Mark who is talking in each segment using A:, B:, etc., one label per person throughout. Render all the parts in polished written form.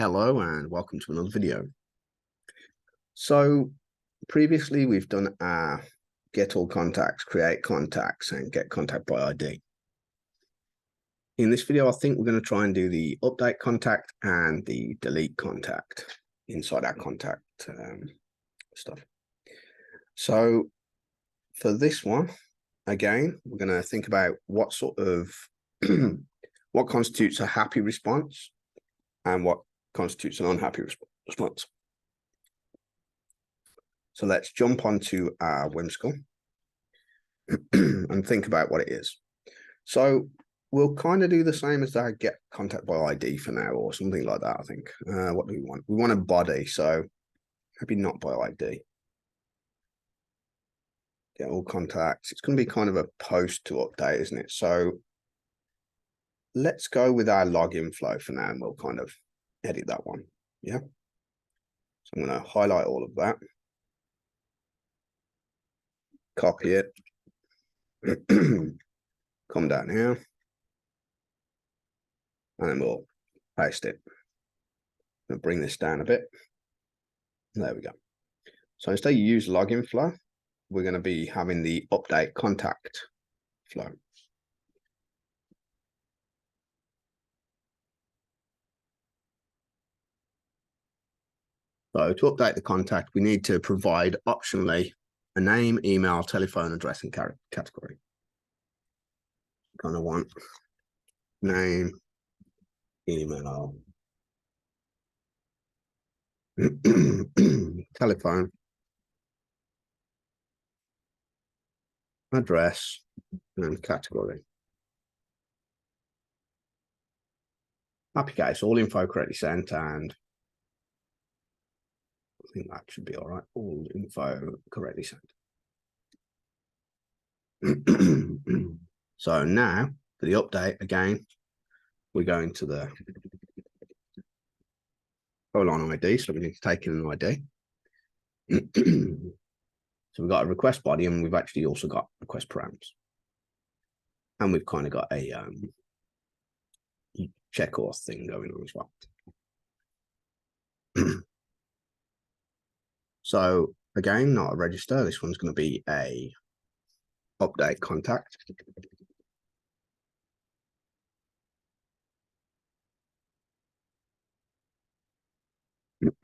A: Hello and welcome to another video. So previously we've done our get all contacts, create contacts, and get contact by ID. In this video, I think we're going to try and do the update contact and the delete contact inside our contact stuff. So for this one, again, we're going to think about what sort of what constitutes a happy response and what constitutes an unhappy response. So let's jump onto our whimsical and think about what it is. So we'll kind of do the same as that get contact by ID for now, or something like that, I think. What do we want? We want a body, so maybe not by ID. Get all contacts. It's going to be kind of a post to update, isn't it? So let's go with our login flow for now, and we'll kind of edit that one. Yeah. So I'm going to highlight all of that. Copy it. Come down here. And then we'll paste it. I'll bring this down a bit. There we go. So instead you use login flow, we're going to be having the update contact flow. So to update the contact, we need to provide optionally a name, email, telephone address, and category. Kind of want name, email, telephone, address, and category. Happy case, all info correctly sent, and I think that should be all right. All info correctly sent. So now for the update again, we go into the colon ID. So we need to take in an ID. So we've got a request body, and we've actually also got request params. And we've kind of got a check auth thing going on as well. So again, not a register. This one's going to be a update contact.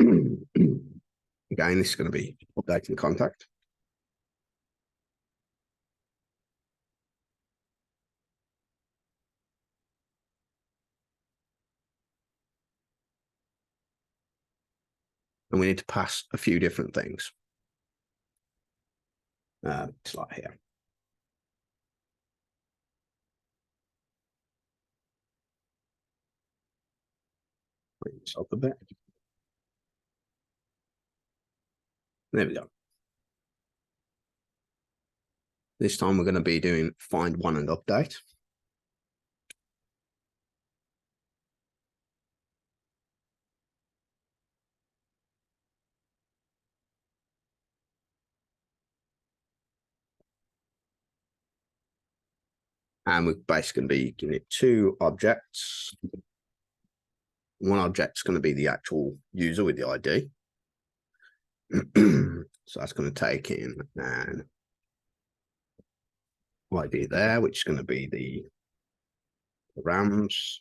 A: Again, this is going to be updating contact. And we need to pass a few different things. It's like here. Bring this up a bit. There we go. This time we're going to be doing find one and update. And we're basically going to be giving it two objects. One object's going to be the actual user with the ID. So that's going to take in an ID there, which is going to be the params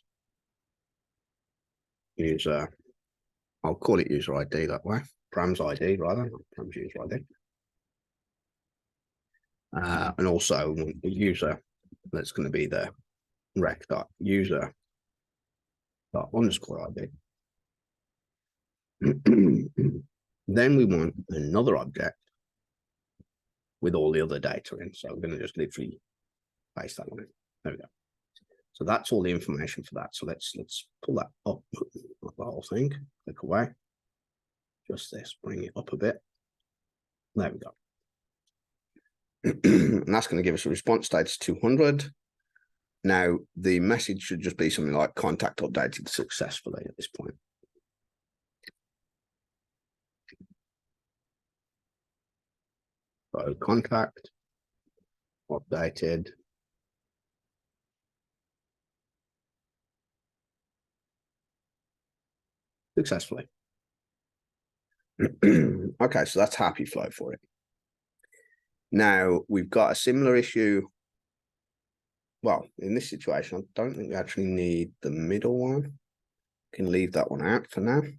A: user. I'll call it user ID that way. Params ID rather, not params user ID. And also the user, that's going to be the rec.user underscore ID. Then we want another object with all the other data in. So I'm going to just literally paste that one in. There we go. So that's all the information for that. So let's pull that up, not the whole thing. Click away. Just this, bring it up a bit. There we go. And that's going to give us a response status 200. Now the message should just be something like contact updated successfully at this point. So contact updated successfully. Okay, so that's happy flow for it. Now we've got a similar issue. Well, in this situation, I don't think we actually need the middle one. Can leave that one out for now. And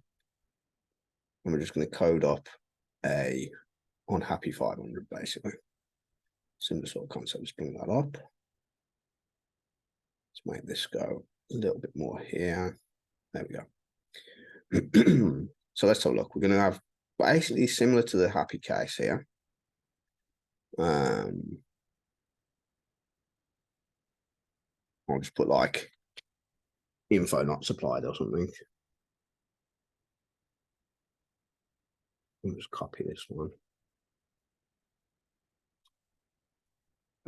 A: we're just going to code up a unhappy 500, basically. Similar sort of concept. Let's bring that up. Let's make this go a little bit more here. There we go. So let's have a look. We're going to have basically similar to the happy case here. I'll just put like info not supplied or something. I'll just copy this one,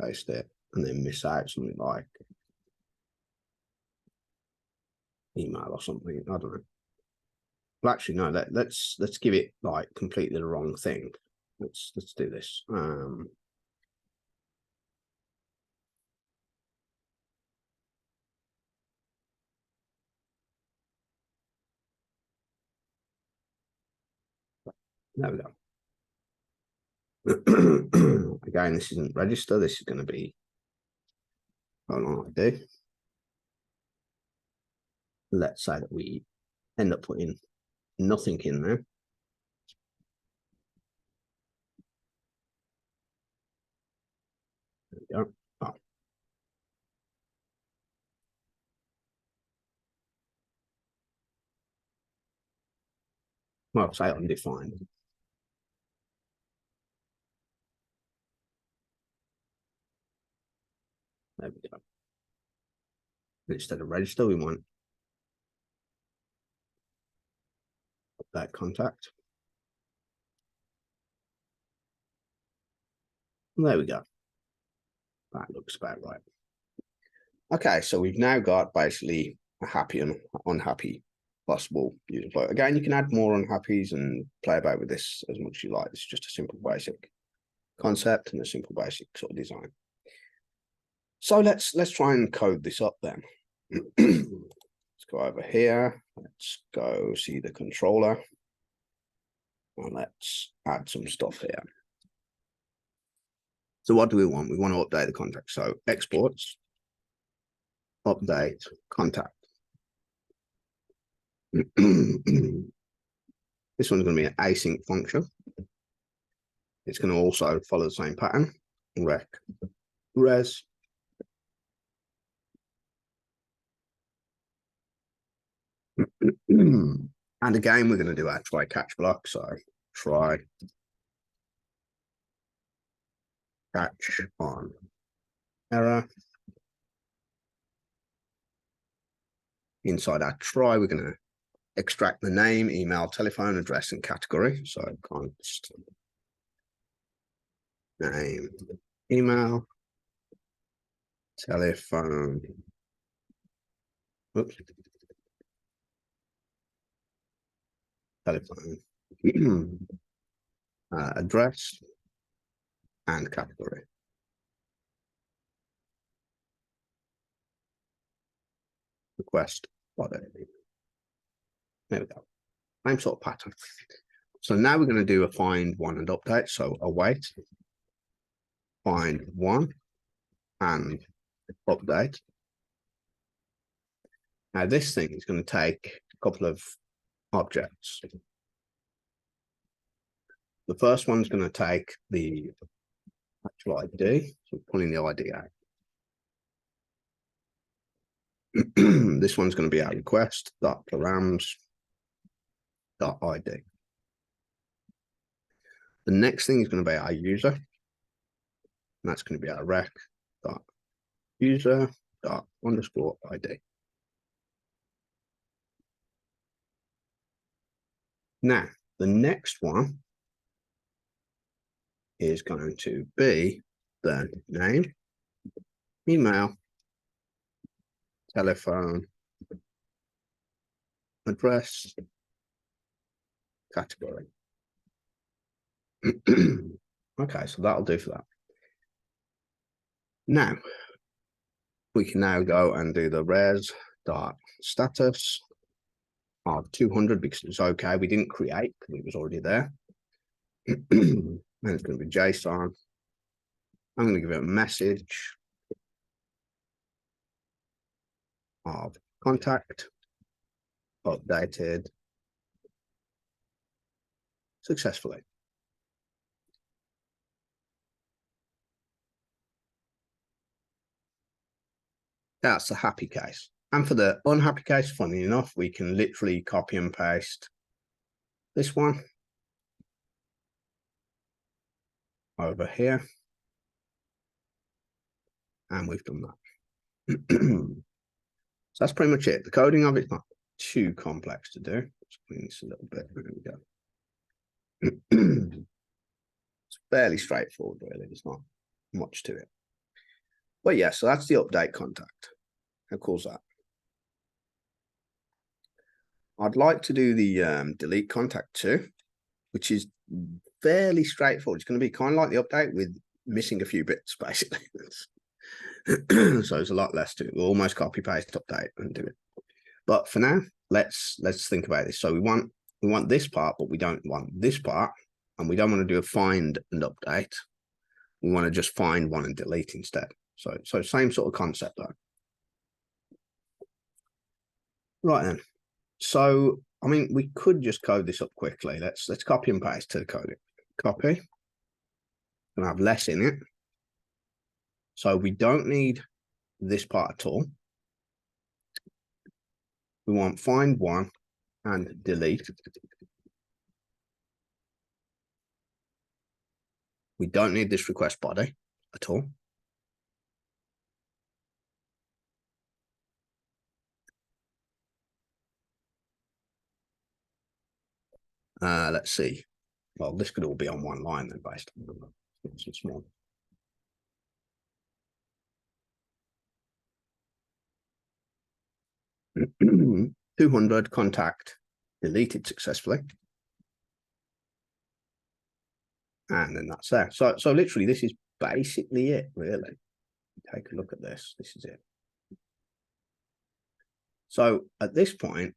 A: paste it, and then miss out something like email or something. I don't know. Well, actually, no. Let's give it like completely the wrong thing. Let's do this. There we go. Again, this isn't register. This is going to be, hold on, I do. Let's say that we end up putting nothing in there. There we go. Oh. Well, say undefined. There we go. Instead of register, we want that contact. There we go. That looks about right. Okay, so we've now got basically a happy and unhappy possible user flow. Again, you can add more unhappies and play about with this as much as you like. This is just a simple basic concept and a simple basic sort of design. So let's try and code this up then. Let's go over here. Let's go see the controller. And let's add some stuff here. So what do we want? We want to update the contact. So exports, update contact. This one's going to be an async function. It's going to also follow the same pattern. Rec res. And again, we're going to do our try catch block. So try catch on error. Inside our try, we're going to extract the name, email, telephone, address, and category. So const name, email, telephone. Oops. Telephone. Address and category. Request body. There we go. Same sort of pattern. So now we're going to do a find one and update. So await, find one, and update. Now this thing is going to take a couple of objects. The first one's going to take the actual ID. So pulling the ID out. This one's going to be our request.params.id. The next thing is going to be our user. And that's going to be our rec.user._ID. Now, the next one is going to be the name, email, telephone, address, category. Okay, so that'll do for that. Now, we can now go and do the res.status of 200 because it's okay. We didn't create because it was already there. And it's going to be JSON. I'm going to give it a message of contact updated successfully. That's the happy case. And for the unhappy case, funny enough, we can literally copy and paste this one over here. And we've done that. So that's pretty much it. The coding of it's not too complex to do. Let's clean this a little bit. There we go. It's fairly straightforward, really. There's not much to it. But yeah, so that's the update contact. How cool is that? I'd like to do the delete contact too, which is fairly straightforward. It's going to be kind of like the update with missing a few bits, basically. So it's a lot less to it. We'll almost copy paste update and do it. But for now, let's think about this. So we want this part, but we don't want this part, and we don't want to do a find and update. We want to just find one and delete instead. So same sort of concept though. Right then. So I mean, we could just code this up quickly. Let's copy and paste to the code. Copy. Gonna have less in it. So we don't need this part at all. We want find one and delete. We don't need this request body at all. Let's see. Well, this could all be on one line then, based on it's small. $200 contact deleted successfully. And then that's there. So literally this is basically it, really. Take a look at this. This is it. So at this point,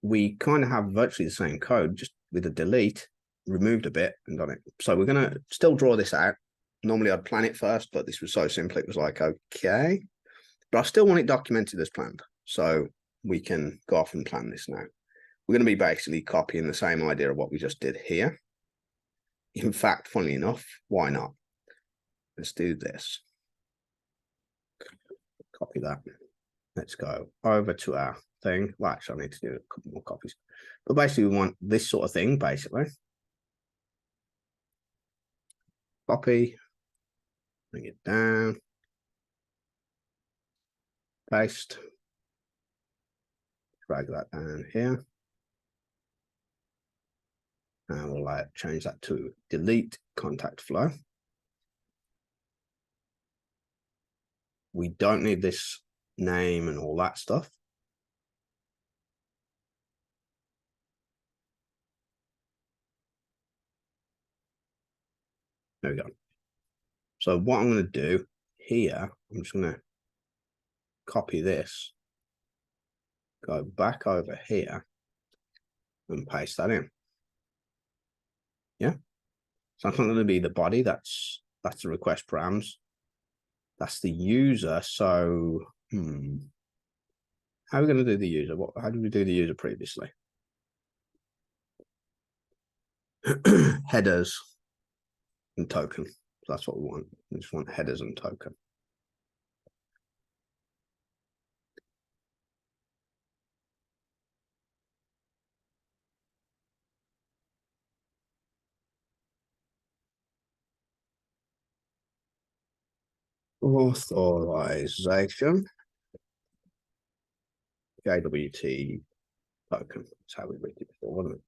A: we kind of have virtually the same code, just with a delete, removed a bit and done it. So we're going to still draw this out. Normally I'd plan it first, but this was so simple. It was like, okay, but I still want it documented as planned. So we can go off and plan this now. We're going to be basically copying the same idea of what we just did here. In fact, funnily enough, why not? Let's do this. Copy that. Let's go over to our thing. Well, actually, I need to do a couple more copies. But basically, we want this sort of thing, basically. Copy. Bring it down. Paste. Drag that down here. And we'll change that to delete contact flow. We don't need this name and all that stuff. There we go. So what I'm going to do here, I'm just going to copy this, go back over here and paste that in. Yeah. So that's not going to be the body. That's the request params. That's the user. So how are we going to do the user? How did we do the user previously? Headers and token. So that's what we want. We just want headers and token. Authorization. JWT token. That's how we read it before, wasn't it?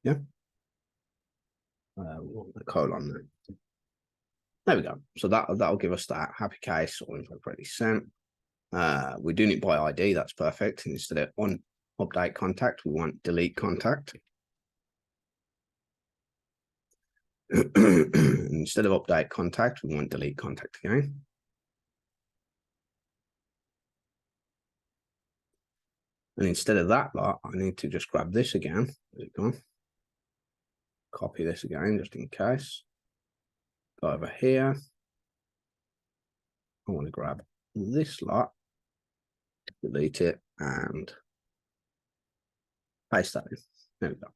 A: Yeah. The colon there. There we go. So that'll give us that happy case or info already sent. We're doing it by ID. That's perfect. And instead of on update contact, we want delete contact. Instead of update contact, we want delete contact again. And instead of that lot, I need to just grab this again. Where's it gone? Copy this again, just in case. Go over here. I want to grab this lot, delete it, and paste that in. There we go.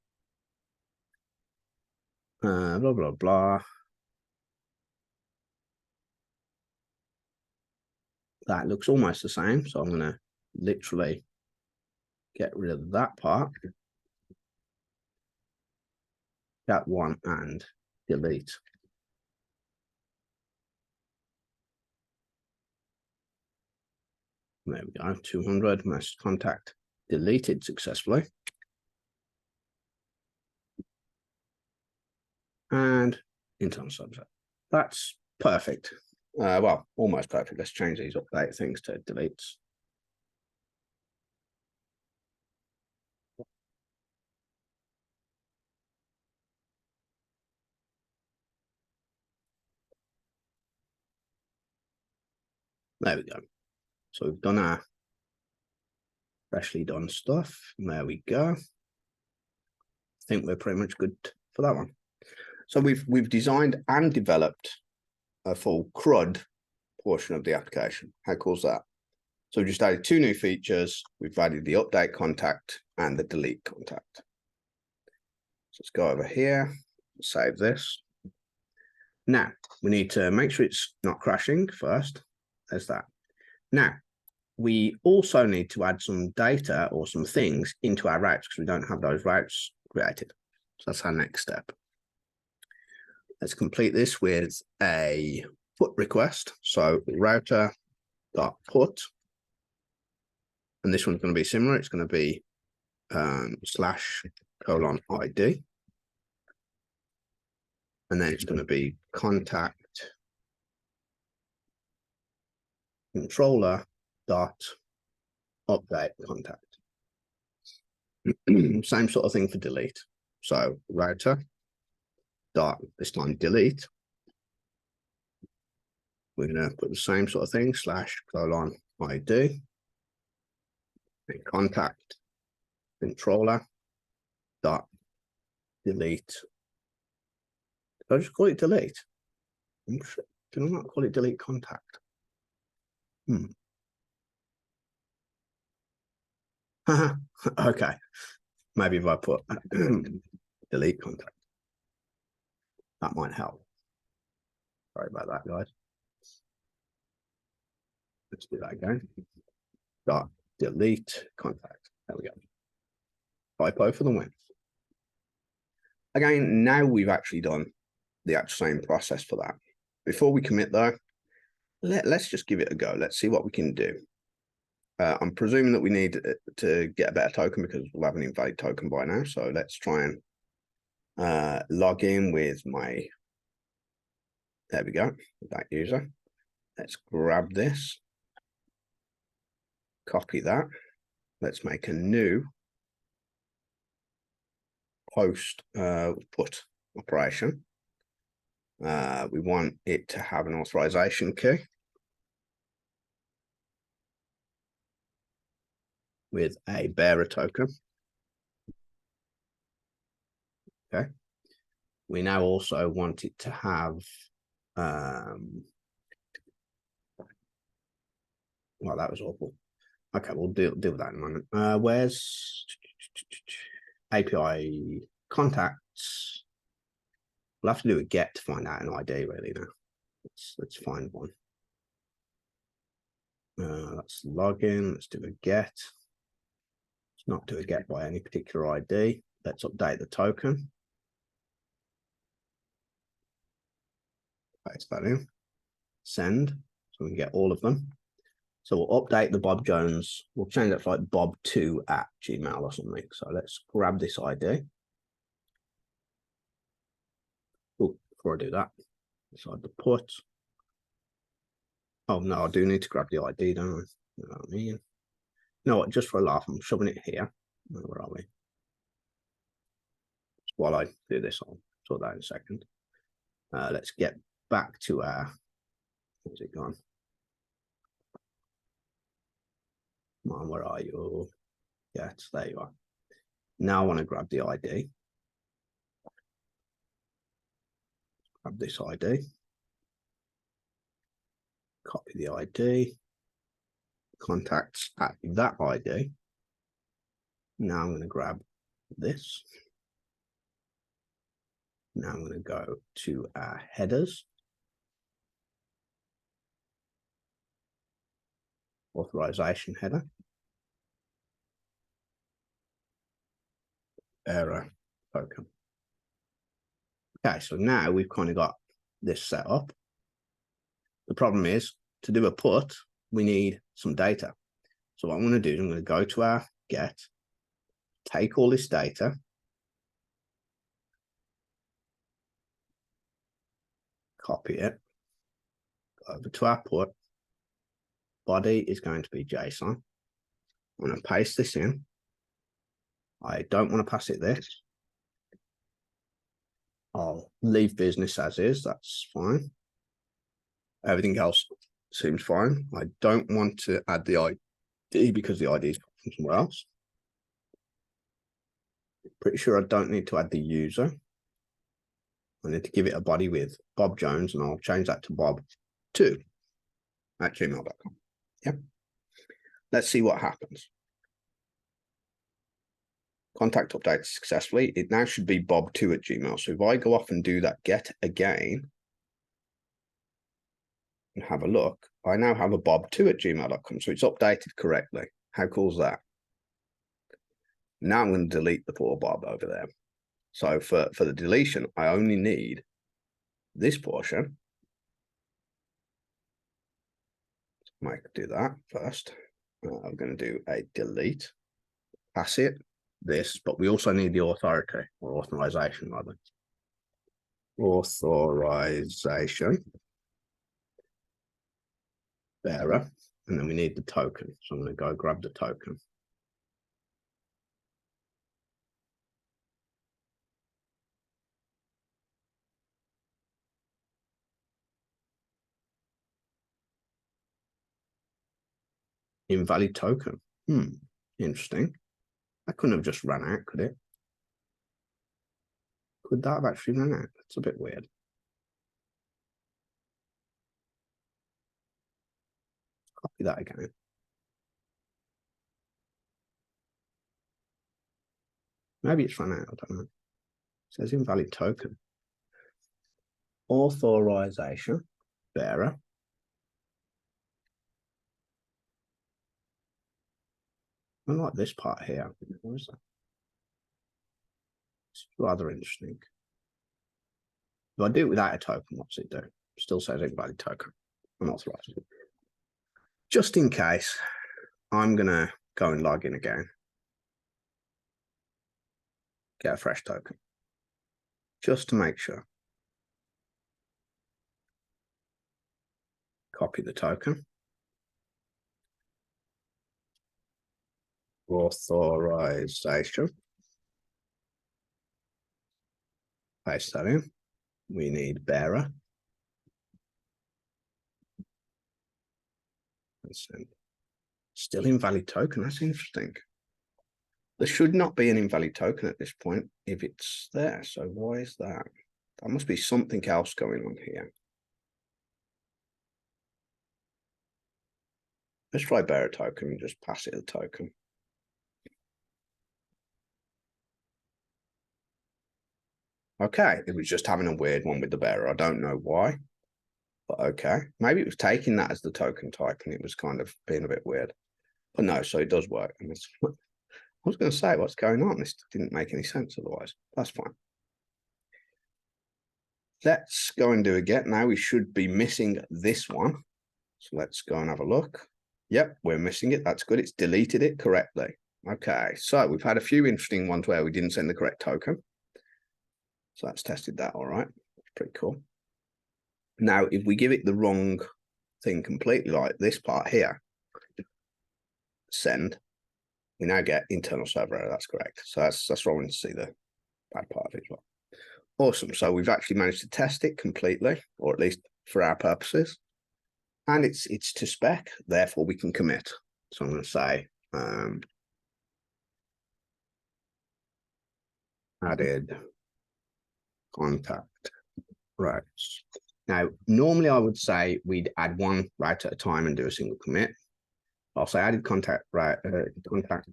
A: Blah, blah, blah. That looks almost the same. So I'm going to literally get rid of that part, that one, and delete. There we go, 200, message contact deleted successfully. And internal subset. That's perfect. Well, almost perfect. Let's change these update things to deletes. There we go. So we've done our freshly done stuff. And there we go. I think we're pretty much good for that one. So we've designed and developed a full CRUD portion of the application. How cool is that? So we just added 2 new features. We've added the update contact and the delete contact. So let's go over here, save this. Now we need to make sure it's not crashing first. There's that. Now we also need to add some data or some things into our routes because we don't have those routes created. So that's our next step. Let's complete this with a put request. So router.put, and this one's going to be similar. It's going to be /:ID, and then it's going to be contact controller dot update contact. Same sort of thing for delete. So router dot, this time delete. We're going to put the same sort of thing, /:ID, and contact controller dot delete. Did I just call it delete? Did I not call it delete contact? Okay, maybe if I put delete contact, that might help. Sorry about that, guys. Let's do that again. Dot delete contact. There we go. Typo for the win. Again, now we've actually done the actual same process for that. Before we commit though, let's just give it a go. Let's see what we can do. I'm presuming that we need to get a better token because we'll have an invalid token by now. So let's try and log in with my, there we go, that user. Let's grab this, copy that. Let's make a new post put operation. We want it to have an authorization key with a bearer token. Okay. We now also want it to have, well, that was awful. Okay, we'll deal with that in a moment. Where's API contacts? We'll have to do a get to find out an ID really now. Let's find one. Let's log in. Let's do a get. Let's not do a get by any particular ID. Let's update the token. Paste that in. Send. So we can get all of them. So we'll update the Bob Jones. We'll change that for like bob2@gmail or something. So let's grab this ID. Oh, before I do that, decide to put. Oh no, I do need to grab the ID, don't I? You know what I mean? No, what, just for a laugh, I'm shoving it here. Where are we? While I do this, I'll sort that in a second. Let's get back to our, where's it gone? Come on, where are you? Get, there you are. Now I want to grab the ID. Grab this ID. Copy the ID. Contacts at that ID. Now I'm going to grab this. Now I'm going to go to our headers. Authorization header. Error token. Okay, so now we've kind of got this set up. The problem is, to do a put, we need some data. So what I'm going to do is I'm going to go to our get, take all this data, copy it, go over to our put, body is going to be JSON. I'm going to paste this in. I don't want to pass it this. I'll leave business as is, that's fine. Everything else seems fine. I don't want to add the ID because the ID is from somewhere else. Pretty sure I don't need to add the user. I need to give it a body with Bob Jones, and I'll change that to bob2@gmail.com. Yeah. Let's see what happens. Contact updated successfully. It now should be bob2@gmail. So if I go off and do that get again and have a look, I now have a bob2@gmail.com. So it's updated correctly. How cool is that? Now I'm going to delete the poor Bob over there. So for the deletion, I only need this portion. I might do that first. I'm going to do a delete, pass it this, but we also need the authority or authorization rather. Authorization bearer, and then we need the token. So I'm going to go grab the token. Invalid token. Interesting. That couldn't have just run out, could it? Could that have actually run out? That's a bit weird. Copy that again. Maybe it's run out, I don't know. It says invalid token. Authorization bearer. I like this part here. What is that? It's rather interesting. If I do it without a token, what's it do? It still says invalid token. Unauthorized. Just in case, I'm going to go and log in again. Get a fresh token. Just to make sure. Copy the token. Authorization. Paste that in. We need bearer. And send. Still invalid token. That's interesting. There should not be an invalid token at this point if it's there. So why is that? There must be something else going on here. Let's try bearer token and just pass it a token. Okay, it was just having a weird one with the bearer. I don't know why, but okay. Maybe it was taking that as the token type and it was kind of being a bit weird. But no, so it does work. And it's, I was going to say, what's going on? This didn't make any sense otherwise. That's fine. Let's go and do a get. Now we should be missing this one. So let's go and have a look. Yep, we're missing it. That's good. It's deleted it correctly. Okay, so we've had a few interesting ones where we didn't send the correct token. So that's tested that all right. That's pretty cool. Now, if we give it the wrong thing completely, like this part here, send, we now get internal server error. That's correct. So that's where I want to see the bad part of it as well. Awesome. So we've actually managed to test it completely, or at least for our purposes. And it's to spec, therefore we can commit. So I'm going to say added contact routes. Now, normally I would say we'd add one route at a time and do a single commit. I'll say added contact route, contact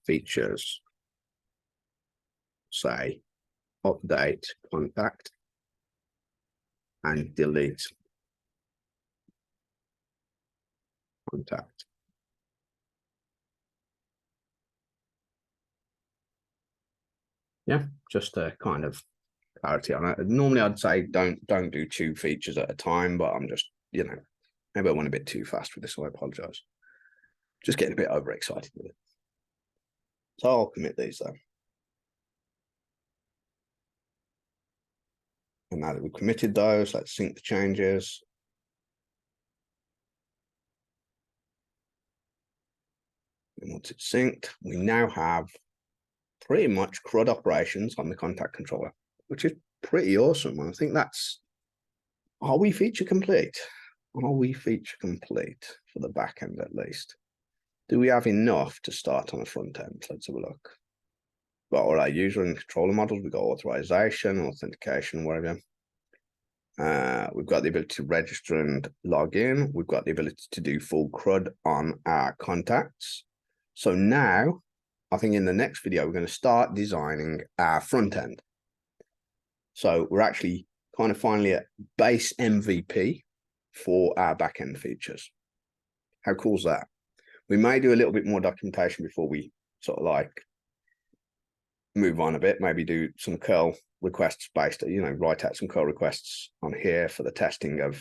A: features, say update contact and delete contact. Yeah, just a kind of clarity on it. Normally I'd say don't do 2 features at a time, but I'm just, you know, maybe I went a bit too fast with this, so I apologize. Just getting a bit overexcited with it. So I'll commit these though. And now that we've committed those, let's sync the changes. And once it's synced, we now have pretty much CRUD operations on the contact controller, which is pretty awesome. I think that's, are we feature complete? Are we feature complete for the back end at least? Do we have enough to start on the front end? Let's have a look. Got all our user and controller models. We've got authorization, authentication, whatever. We've got the ability to register and log in. We've got the ability to do full CRUD on our contacts. So now, I think in the next video, we're going to start designing our front end. So we're actually kind of finally at base MVP for our backend features. How cool is that? We may do a little bit more documentation before we sort of like move on a bit, maybe do some curl requests based, you know, write out some curl requests on here for the testing of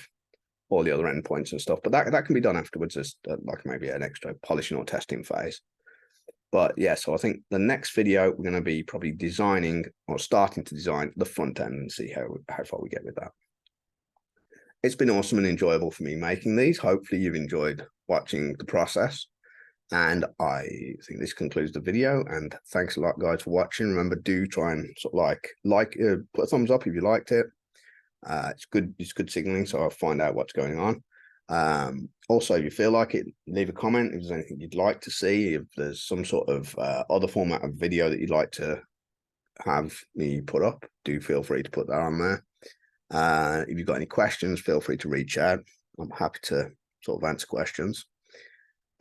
A: all the other endpoints and stuff. But that can be done afterwards as like maybe an extra polishing or testing phase. But yeah, so I think the next video, we're going to be probably designing or starting to design the front end and see how far we get with that. It's been awesome and enjoyable for me making these. Hopefully you've enjoyed watching the process. And I think this concludes the video. And thanks a lot, guys, for watching. Remember, do try and sort of like put a thumbs up if you liked it. It's good signaling, so I'll find out what's going on. Also, if you feel like it, leave a comment if there's anything you'd like to see, if there's some sort of other format of video that you'd like to have me put up, do feel free to put that on there. If you've got any questions, feel free to reach out. I'm happy to sort of answer questions.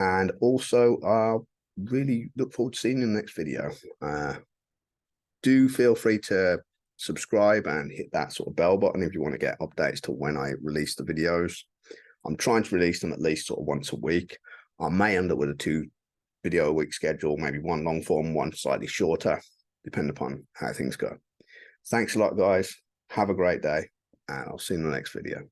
A: And also, really look forward to seeing you in the next video. Do feel free to subscribe and hit that sort of bell button if you want to get updates to when I release the videos. I'm trying to release them at least sort of once a week. I may end up with a 2 video a week schedule, maybe one long form, one slightly shorter, depending upon how things go. Thanks a lot, guys. Have a great day, and I'll see you in the next video.